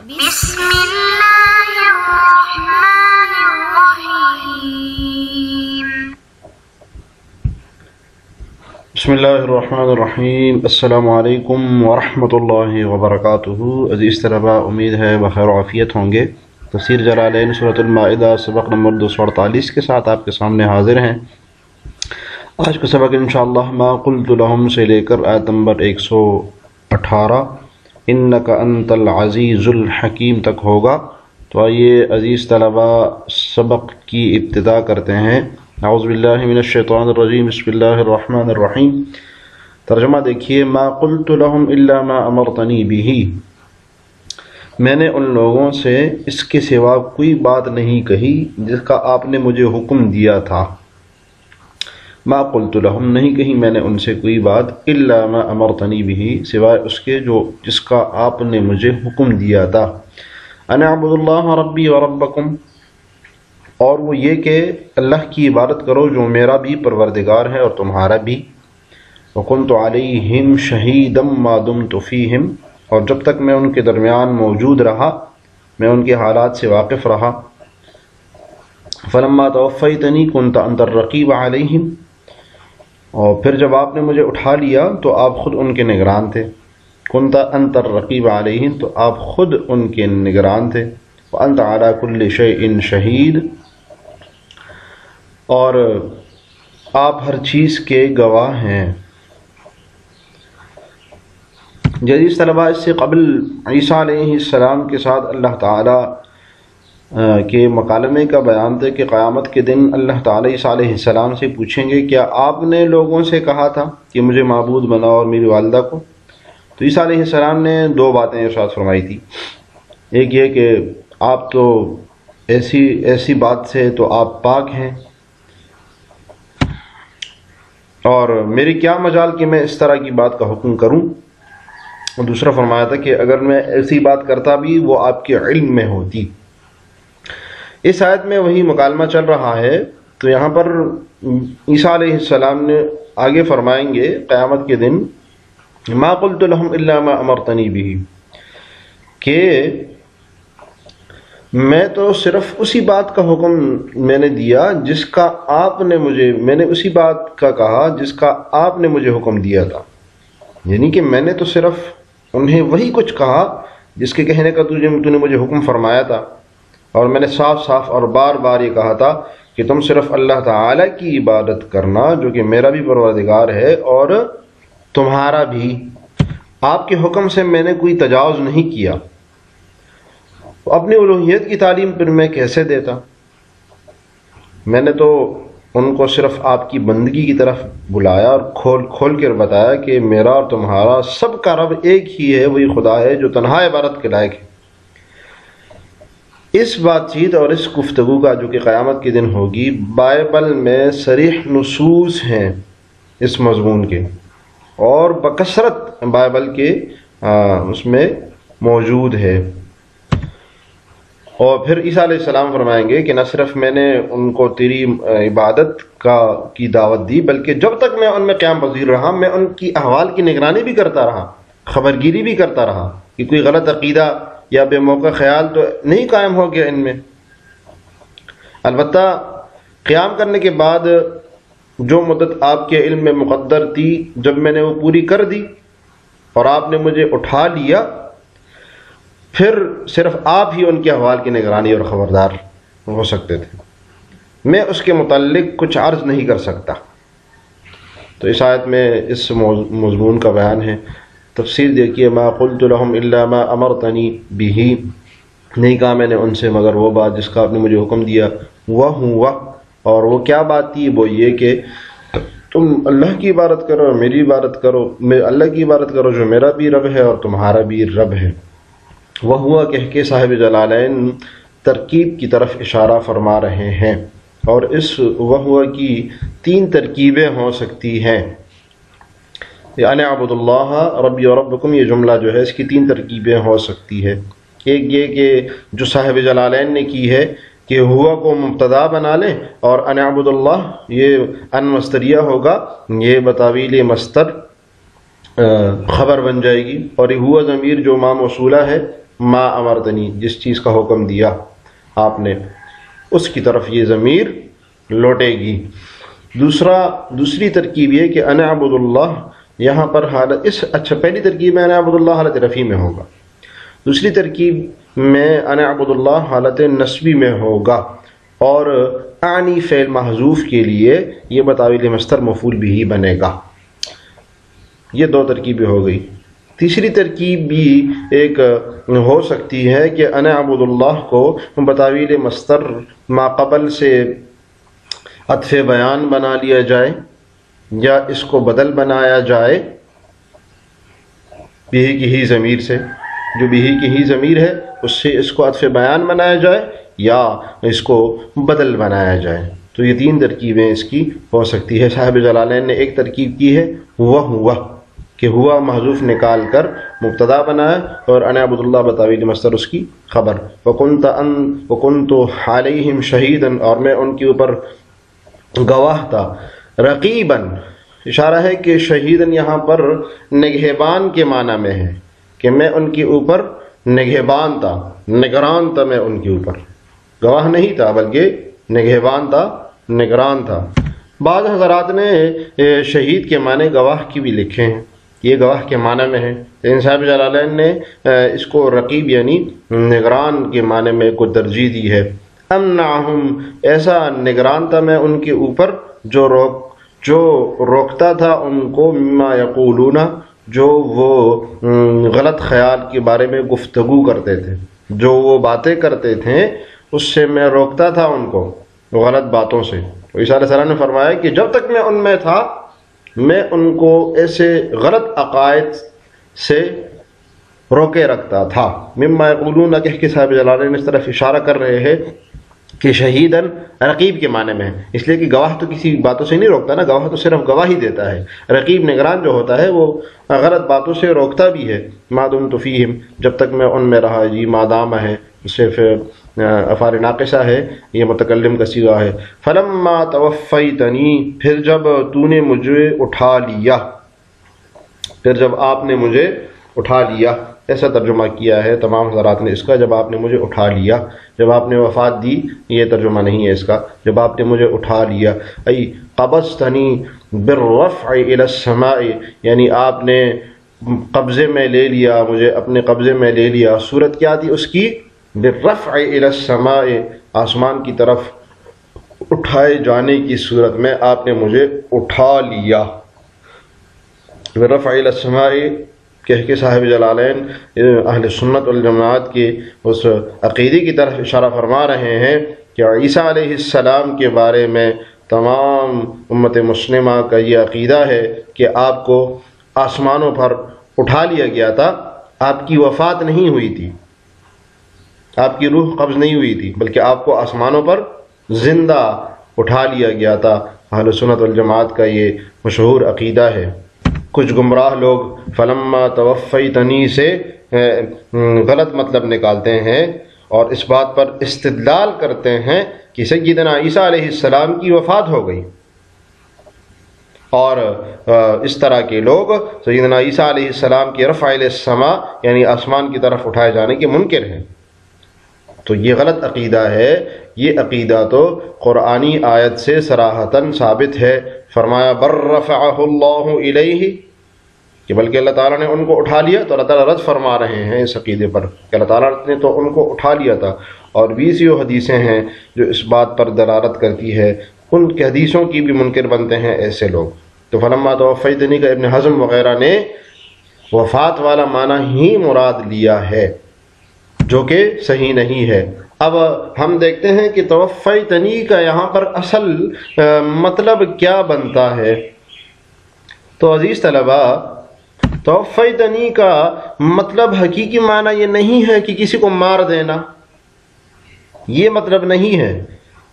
بسم الله الرحمن الرحيم بسم اللہ الرحمن الرحیم۔ السلام علیکم ورحمۃ اللہ وبرکاتہ۔ عزیز طلباء، امید ہے بخیر و عافیت ہوں گے۔ تفسیر جلالین سورۃ المائدہ سبق نمبر 248 کے ساتھ آپ کے سامنے حاضر ہیں۔ آج کا سبق انشاءاللہ ما قلت لہم سے لے کر آیت نمبر 118 انک انت العزیز الحکیم تک ہوگا۔ تو آئیے عزیز طلباء سبق کی ابتدا کرتے ہیں۔ اعوذ باللہ من الشیطان الرجیم، بسم اللہ الرحمن الرحیم۔ ترجمہ دیکھیے، ما قلت لهم الا ما امرتنی به، میں نے ان لوگوں سے اس کے سوا کوئی بات نہیں کہی جس کا آپ نے مجھے حکم دیا تھا۔ ما قلت لهم، نہیں کہی میں نے ان سے کوئی بات، الا ما امرتنی به، سوائے اس کے جو جس کا آپ نے مجھے حکم دیا تھا۔ ان اعبدوا اللہ ربی و ربکم، اور وہ یہ کہ اللہ کی عبادت کرو جو میرا بھی پروردگار ہے اور تمہارا بھی۔ وَكُنْتُ عَلَيْهِمْ شَهِيدًا مَا دُمْتُ فِيهِمْ، اور جب تک میں ان کے درمیان موجود رہا، میں ان کے حالات سے واقف رہا۔ فَلَمَّا تَوَفَّيْتَنِي كُنْتَ أَنْتَ الرَّقِيبَ عَلَيْهِمْ، اور پھر جب آپ نے مجھے اٹھا لیا تو آپ خود ان کے نگران تھے۔ كُنْتَ أَنْتَ الرَّقِيبَ عَلَيْهِمْ، تو آپ خود ان کے نگران تھے۔ وَأَنْتَ عَلَى كُلِّ شَيْءٍ شَهِيدٌ، اور آپ ہر چیز کے گواہ ہیں۔ عزیز طلباء، اس سے قبل عیسیٰ علیہ السلام کے ساتھ اللہ تعالیٰ کے مکالمے کا بیان تھا کہ قیامت کے دن اللہ تعالیٰ عیسیٰ علیہ السلام سے پوچھیں گے کیا آپ نے لوگوں سے کہا تھا کہ مجھے معبود بناؤ اور میری والدہ کو؟ تو عیسیٰ علیہ السلام نے دو باتیں ارشاد فرمائی تھی۔ ایک یہ کہ آپ تو ایسی بات سے تو آپ پاک ہیں، اور میری کیا مجال کہ میں اس طرح کی بات کا حکم کروں۔ اور دوسرا فرمایا تھا کہ اگر میں ایسی بات کرتا بھی وہ آپ کے علم میں ہوتی۔ اس آیت میں وہی مکالمہ چل رہا ہے۔ تو یہاں پر عیسیٰ علیہ السلام نے آگے فرمائیں گے قیامت کے دن ما قلت لهم الا ما امرتنی به، کہ میں تو صرف اسی بات کا حکم میں نے دیا جس کا آپ نے مجھے، میں نے اسی بات کا کہا جس کا آپ نے مجھے حکم دیا تھا۔ یعنی کہ میں نے تو صرف انہیں وہی کچھ کہا جس کے کہنے کا تو نے مجھے حکم فرمایا تھا، اور میں نے صاف صاف اور بار بار یہ کہا تھا کہ تم صرف اللہ تعالیٰ کی عبادت کرنا جو کہ میرا بھی پروردگار ہے اور تمہارا بھی۔ آپ کے حکم سے میں نے کوئی تجاوز نہیں کیا۔ اپنی الوہیت کی تعلیم پھر میں کیسے دیتا؟ میں نے تو ان کو صرف آپ کی بندگی کی طرف بلایا اور کھول کر بتایا کہ میرا اور تمہارا سب کا رب ایک ہی ہے، وہی خدا ہے جو تنہا عبادت کے لائق ہے۔ اس بات چیت اور اس گفتگو کا جو کہ قیامت کے دن ہوگی، بائبل میں صریح نصوص ہیں اس مضمون کے، اور بکثرت بائبل کے اس میں موجود ہے۔ اور پھر عیسیٰ علیہ السلام فرمائیں گے کہ نہ صرف میں نے ان کو تیری عبادت کی دعوت دی، بلکہ جب تک میں ان میں قیام پذیر رہا میں ان کی احوال کی نگرانی بھی کرتا رہا، خبرگیری بھی کرتا رہا کہ کوئی غلط عقیدہ یا بے موقع خیال تو نہیں قائم ہو گیا ان میں۔ البتہ قیام کرنے کے بعد جو مدت آپ کے علم میں مقدر تھی، جب میں نے وہ پوری کر دی اور آپ نے مجھے اٹھا لیا، پھر صرف آپ ہی ان کے احوال کی نگرانی اور خبردار ہو سکتے تھے، میں اس کے متعلق کچھ عرض نہیں کر سکتا۔ تو اس آیت میں اس مضمون کا بیان ہے۔ تفسیر دیکھیے، ما قلت لهم الا ما امرتنی به، نہیں کہا میں نے ان سے مگر وہ بات جس کا آپ نے مجھے حکم دیا۔ اور وہ کیا بات تھی؟ وہ یہ کہ تم اللہ کی عبادت کرو اور میری عبادت کرو، اللہ کی عبادت کرو جو میرا بھی رب ہے اور تمہارا بھی رب ہے۔ وہ ہوا کہہ کے صاحب جلالین ترکیب کی طرف اشارہ فرما رہے ہیں، اور اس وہ ہوا کی 3 ترکیبیں ہو سکتی ہیں۔ یعنی اعبد اللہ ربی و ربکم، یہ جملہ جو ہے اس کی 3 ترکیبیں ہو سکتی ہے۔ ایک یہ کہ جو صاحب جلالین نے کی ہے کہ ہوا کو مبتدا بنا لیں اور ان اعبد اللہ یہ ان مصدریہ ہوگا، یہ بتاویل مصدر خبر بن جائے گی، اور ہوا ضمیر جو ما موصولہ ہے ما امرتنی، جس چیز کا حکم دیا آپ نے، اس کی طرف یہ ضمیر لوٹے گی۔ دوسری ترکیب یہ کہ انا اعبد اللہ، یہاں پر حالت پہلی ترکیب میں انا اعبد اللہ حالت رفیع میں ہوگا، دوسری ترکیب میں انا اعبد اللہ حالت نصبی میں ہوگا، اور اعنی فعل محذوف کے لیے یہ بتاویل مصدر مفعول بھی بنے گا۔ یہ دو ترکیبیں ہو گئی۔ تیسری ترکیب بھی ایک ہو سکتی ہے کہ انا اعبد اللہ کو بتاویل مصدر ما قبل سے عطف بیان بنا لیا جائے، یا اس کو بدل بنایا جائے بھی کی ہی ضمیر سے، جو بھی کی ہی ضمیر ہے اس سے اس کو عطف بیان بنایا جائے یا اس کو بدل بنایا جائے۔ تو یہ تین ترکیبیں اس کی ہو سکتی ہے۔ صاحب جلالین نے ایک ترکیب کی ہے وہ ہوا کہ ہوا محذوف نکال کر مبتدا بنایا اور انا عبد اللہ بتاویل مصدر اس کی خبر، وکنت علیہم شہیدا، اور میں ان کے اوپر گواہ تھا، رقیباً، اشارہ ہے کہ شہیداً یہاں پر نگہبان کے معنی میں ہے کہ میں ان کے اوپر نگہبان تھا، نگران تھا، میں ان کے اوپر گواہ نہیں تھا بلکہ نگہبان تھا، نگران تھا۔ بعض حضرات نے شہید کے معنی گواہ کی بھی لکھے ہیں، یہ گواہ کے معنی میں ہے، لیکن صاحب جلالین نے اس کو رقیب یعنی نگران کے معنی میں کو ترجیح دی ہے۔ امنعہم، ایسا نگران تھا میں ان کے اوپر جو روکتا تھا ان کو، مما یقولون، جو وہ غلط خیال کے بارے میں گفتگو کرتے تھے، جو وہ باتیں کرتے تھے اس سے میں روکتا تھا ان کو، غلط باتوں سے۔ عیسیٰ علیہ السلام نے فرمایا کہ جب تک میں ان میں تھا میں ان کو ایسے غلط عقائد سے روکے رکھتا تھا۔ مما یقولون کہہ کے صاحب جلالین اس طرف اشارہ کر رہے ہیں کہ شہیداً رقیب کے معنی میں ہے، اس لیے کہ گواہ تو کسی باتوں سے نہیں روکتا نا، گواہ تو صرف گواہی دیتا ہے۔ رقیب نگران جو ہوتا ہے وہ غلط باتوں سے روکتا بھی ہے۔ ما دمت فیہم، جب تک میں ان میں رہا، جی مادام ہے صرف افعال ناقصہ ہے، یہ متکلم کا صیغہ ہے۔ فلما توفیتنی، پھر جب تو نے مجھے اٹھا لیا، پھر جب آپ نے مجھے اٹھا لیا، ایسا ترجمہ کیا ہے تمام حضرات نے اس کا، جب آپ نے مجھے اٹھا لیا، جب آپ نے وفات دی یہ ترجمہ نہیں ہے اس کا، جب آپ نے مجھے اٹھا لیا، ای قبضتنی بالرفع الى السماء، یعنی آپ نے قبضے میں لے لیا، مجھے اپنے قبضے میں لے لیا۔ صورت کیا تھی اس کی؟ بالرفع الى السماء، آسمان کی طرف اٹھائے جانے کی صورت میں آپ نے مجھے اٹھا لیا۔ بالرفع الى السماء کہہ کے صاحب جلالین اہل سنت والجماعت کے اس عقیدے کی طرف اشارہ فرما رہے ہیں کہ عیسیٰ علیہ السلام کے بارے میں تمام امت مسلمہ کا یہ عقیدہ ہے کہ آپ کو آسمانوں پر اٹھا لیا گیا تھا، آپ کی وفات نہیں ہوئی تھی، آپ کی روح قبض نہیں ہوئی تھی، بلکہ آپ کو آسمانوں پر زندہ اٹھا لیا گیا تھا۔ اہل سنت والجماعت کا یہ مشہور عقیدہ ہے۔ کچھ گمراہ لوگ فلما توفیتنی سے غلط مطلب نکالتے ہیں اور اس بات پر استدلال کرتے ہیں کہ سیدنا عیسیٰ علیہ السلام کی وفات ہو گئی، اور اس طرح کے لوگ سیدنا عیسیٰ علیہ السلام کی رفع الی السماء یعنی آسمان کی طرف اٹھائے جانے کے منکر ہیں۔ تو یہ غلط عقیدہ ہے، یہ عقیدہ تو قرآنی آیت سے صراحتاً ثابت ہے۔ فرمایا بر رفعہ اللہ الیہ، کہ بلکہ اللہ تعالیٰ نے ان کو اٹھا لیا، تو اللہ تعالیٰ رد فرما رہے ہیں اس عقیدے پر کہ اللہ تعالیٰ نے تو ان کو اٹھا لیا تھا۔ اور 20 حدیثیں ہیں جو اس بات پر دلالت کرتی ہے، ان کے حدیثوں کی بھی منکر بنتے ہیں ایسے لوگ۔ تو فلما توفیتنی کا ابن حزم وغیرہ نے وفات والا معنی ہی مراد لیا ہے، جو کہ صحیح نہیں ہے۔ اب ہم دیکھتے ہیں کہ توفیتنی کا یہاں پر اصل مطلب کیا بنتا ہے۔ تو عزیز طلبہ، توفیتنی کا مطلب حقیقی معنی یہ نہیں ہے کہ کسی کو مار دینا، یہ مطلب نہیں ہے،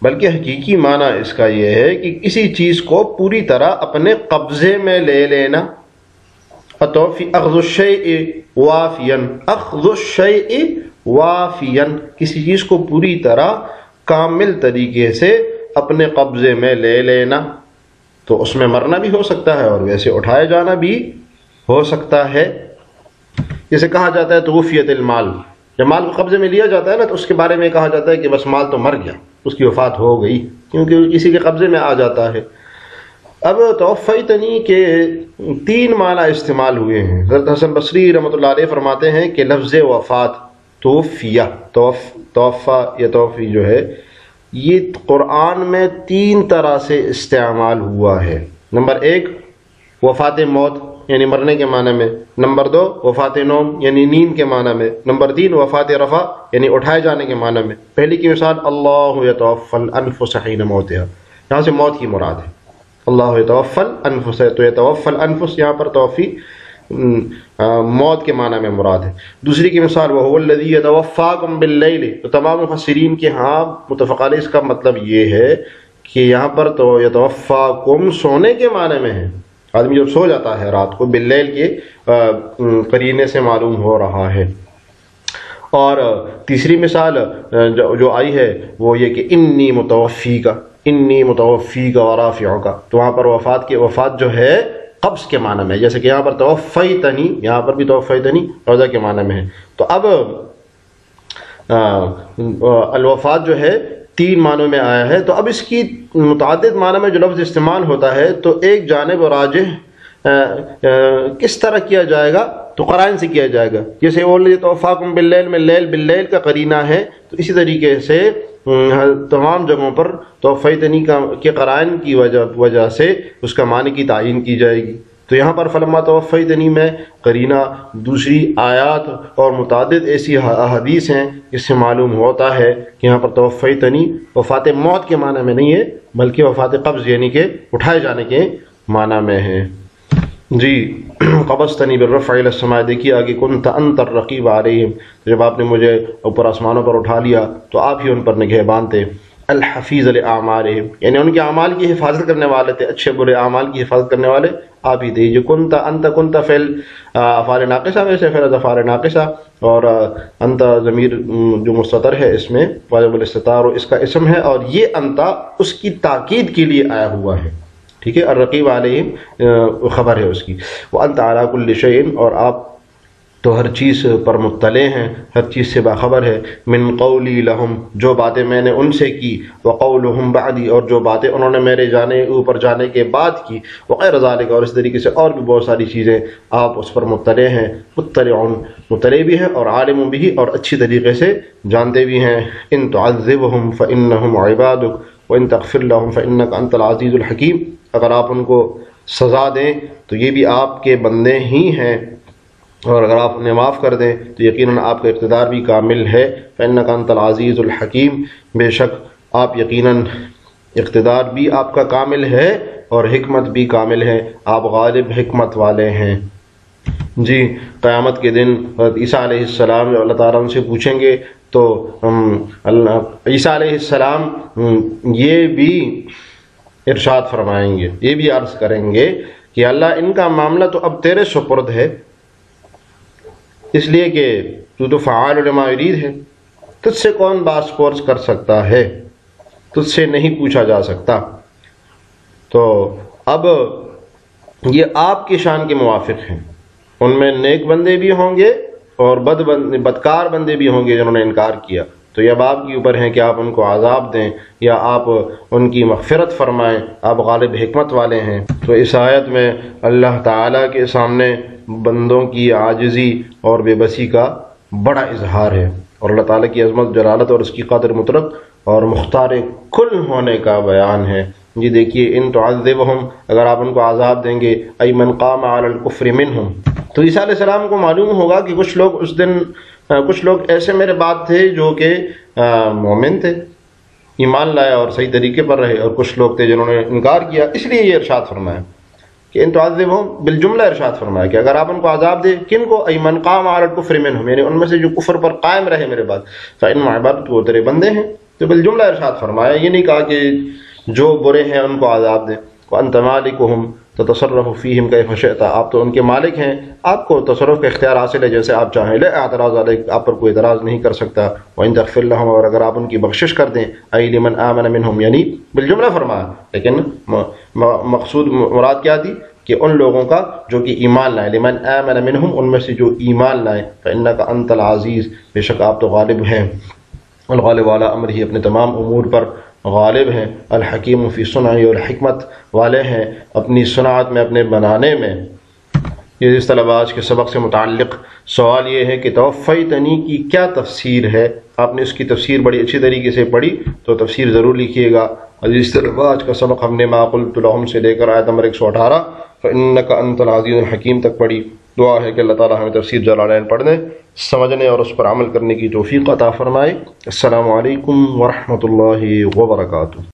بلکہ حقیقی معنی اس کا یہ ہے کہ کسی چیز کو پوری طرح اپنے قبضے میں لے لینا۔ اخذ الشیء وافیا، اخذ الشیء وافیا، کسی چیز کو پوری طرح کامل طریقے سے اپنے قبضے میں لے لینا۔ تو اس میں مرنا بھی ہو سکتا ہے اور ویسے اٹھائے جانا بھی ہو سکتا ہے۔ جسے کہا جاتا ہے توفیت المال، جب مال کو قبضے میں لیا جاتا ہے نا تو اس کے بارے میں کہا جاتا ہے کہ بس مال تو مر گیا، اس کی وفات ہو گئی، کیونکہ کسی کے قبضے میں آ جاتا ہے۔ اب توفیتنی کے 3 معنی استعمال ہوئے ہیں۔ حضرت حسن بصری رحمۃ اللہ علیہ فرماتے ہیں کہ لفظ وفات توفیہ، توفا یا توفی جو ہے یہ قرآن میں 3 طرح سے استعمال ہوا ہے۔ نمبر 1 وفات موت یعنی مرنے کے معنی میں، نمبر 2 وفات نوم یعنی نیند کے معنی میں، نمبر 3 وفات رفع یعنی اٹھائے جانے کے معنی میں۔ پہلی کی مثال اللہ یتوفی الانفس حین موتها، یہاں سے موت کی مراد ہے۔ اللہ یتوفی الانفس، تو یتوفی الانفس یہاں پر توفی موت کے معنی میں مراد ہے۔ دوسری کی مثال وہو الذی یتوفاکم باللیل، تو تمام مفسرین کے ہاں متفق علیہ اس کا مطلب یہ ہے کہ یہاں پر تو یتوفاکم سونے کے معنی میں ہے، آدمی جب سو جاتا ہے رات کو، باللیل کے قرینے سے معلوم ہو رہا ہے۔ اور تیسری مثال جو آئی ہے وہ یہ کہ انی متوفی کا ورافعک، تو وہاں پر وفات جو ہے قبض کے معنی میں، جیسے کہ یہاں پر توفیتنی، یہاں پر بھی توفیتنی روزہ کے معنی میں ہے۔ تو اب الوفات جو ہے 3 معنوں میں آیا ہے، تو اب اس کی متعدد معنی میں جو لفظ استعمال ہوتا ہے تو ایک جانب راجح کس طرح کیا جائے گا، تو قرائن سے کیا جائے گا۔ جیسے توفاکم باللیل میں لیل باللیل کا قرینہ ہے، تو اسی طریقے سے تمام جگہوں پر توفیتنی کے قرائن کی وجہ سے اس کا معنی کی تعین کی جائے گی۔ تو یہاں پر فلما توفیتنی میں قرینہ دوسری آیات اور متعدد ایسی احادیث ہیں جس سے معلوم ہوتا ہے کہ یہاں پر توفیتنی وفات موت کے معنی میں نہیں ہے بلکہ وفات قبض یعنی کہ اٹھائے جانے کے معنی میں ہے۔ جی قبضتنی بالرفع الی السماء، دیکھیے آگے کنت انت الرقیب علیہم، جب آپ نے مجھے اوپر آسمانوں پر اٹھا لیا تو آپ ہی ان پر نگہبان تھے۔ الحفیظ لأعمالہم، یعنی ان کے اعمال کی حفاظت کرنے والے تھے، اچھے برے اعمال کی حفاظت کرنے والے آپ ہی تھے۔ جو کنت انت، کنت فعل افعال ناقصہ میں سے فعل افعال ناقصہ، اور انت ضمیر جو مستتر ہے اس میں واجب الاستتار اس کا اسم ہے، اور یہ انت اس کی تاکید کے لیے آیا ہوا ہے، ٹھیک ہے۔ الرقیب علیہم خبر ہے اس کی۔ وانت علی کل شیء، اور آپ تو ہر چیز پر مطلع ہیں، ہر چیز سے باخبر ہے۔ من قولی لہم، جو باتیں میں نے ان سے کی، وقولہم بعدی، اور جو باتیں انہوں نے میرے اوپر جانے کے بعد کی، وغیر ذالک، اور اس طریقے سے اور بھی بہت ساری چیزیں آپ اس پر مطلع ہیں۔ مطلع بھی ہیں اور عالم بھی، اور اچھی طریقے سے جانتے بھی ہیں۔ ان تعذبہم فانہم عبادک وان تغفر لہم فانک انت العزیز الحکیم، اگر آپ ان کو سزا دیں تو یہ بھی آپ کے بندے ہی ہیں، اور اگر آپ انہیں معاف کر دیں تو یقیناً آپ کا اقتدار بھی کامل ہے۔ فإنک انت العزیز الحکیم، بے شک آپ یقیناً اقتدار بھی آپ کا کامل ہے اور حکمت بھی کامل ہے، آپ غالب حکمت والے ہیں۔ جی قیامت کے دن حضرت عیسیٰ علیہ السلام جو اللہ تعالیٰ ان سے پوچھیں گے تو عیسیٰ علیہ السلام یہ بھی ارشاد فرمائیں گے، یہ بھی عرض کریں گے کہ اللہ ان کا معاملہ تو اب تیرے سپرد ہے، اس لیے کہ تو فعال لما یرید ہے، تجھ سے کون باس پرس کر سکتا ہے، تجھ سے نہیں پوچھا جا سکتا۔ تو اب یہ آپ کی شان کے موافق ہیں، ان میں نیک بندے بھی ہوں گے اور بدکار بندے بھی ہوں گے جنہوں نے انکار کیا، تو یہ اب آپ کے اوپر ہیں کہ آپ ان کو عذاب دیں یا آپ ان کی مغفرت فرمائیں، آپ غالب حکمت والے ہیں۔ تو اس آیت میں اللہ تعالیٰ کے سامنے بندوں کی عاجزی اور بے بسی کا بڑا اظہار ہے، اور اللہ تعالیٰ کی عظمت، جلالت اور اس کی قدر مطلق اور مختار کل ہونے کا بیان ہے۔ جی دیکھیے ان تعذبہم، اگر آپ ان کو عذاب دیں گے، ای من قام علی الکفر منہم، تو عیسیٰ علیہ السلام کو معلوم ہوگا کہ کچھ لوگ اس دن کچھ لوگ ایسے میرے بعد تھے جو کہ مومن تھے، ایمان لائے اور صحیح طریقے پر رہے، اور کچھ لوگ تھے جنہوں نے انکار کیا، اس لیے یہ ارشاد فرمایا کہ ان تعذبہم بالجملہ ارشاد فرمایا کہ اگر آپ ان کو عذاب دیں، کن کو؟ ای من قام علی الکفر منہم، یعنی ان میں سے جو کفر پر قائم رہے میرے بعد، فإنہم عبادت، وہ تیرے بندے ہیں۔ تو بالجملہ ارشاد فرمایا، یہ نہیں کہا کہ جو برے ہیں ان کو عذاب دیں۔ وانت مالکہم تتصرف فیہم کیف شئت، آپ تو ان کے مالک ہیں، آپ کو تصرف کا اختیار حاصل ہے جیسے آپ چاہیں، لا اعتراض علیک، آپ پر کوئی اعتراض نہیں کر سکتا۔ وان تغفر لہم، اور اگر آپ ان کی بخشش کر دیں، ای لمن آمن منہم، یعنی بالجملہ فرمایا، لیکن مقصود مراد کیا تھی کہ ان لوگوں کا جو کہ ایمان لائے، لمن آمن منہم، ان میں سے جو ایمان لائے، فإنک انت العزیز، بے شک آپ تو غالب ہیں، الغالب والا امر ہی، اپنے تمام امور پر غالب ہیں، الحکیم فی صنعی، اور حکمت والے ہیں اپنی صنعت میں، اپنے بنانے میں۔ یہ اس طلب آج کے سبق سے متعلق سوال یہ ہے کہ توفیتنی کی کیا تفسیر ہے؟ آپ نے اس کی تفسیر بڑی اچھی طریقے سے پڑھی تو تفسیر ضرور لکھیے گا۔ اس طرح آج کا سبق ہم نے ما قلت لهم سے لے کر آیت نمبر 118 فإنک انت العزیز الحکیم تک پڑھی۔ دعا ہے کہ اللہ تعالی ہمیں تفسیر جلالین پڑھنے، سمجھنے اور اس پر عمل کرنے کی توفیق عطا فرمائے۔ السلام علیکم ورحمۃ اللہ وبرکاتہ۔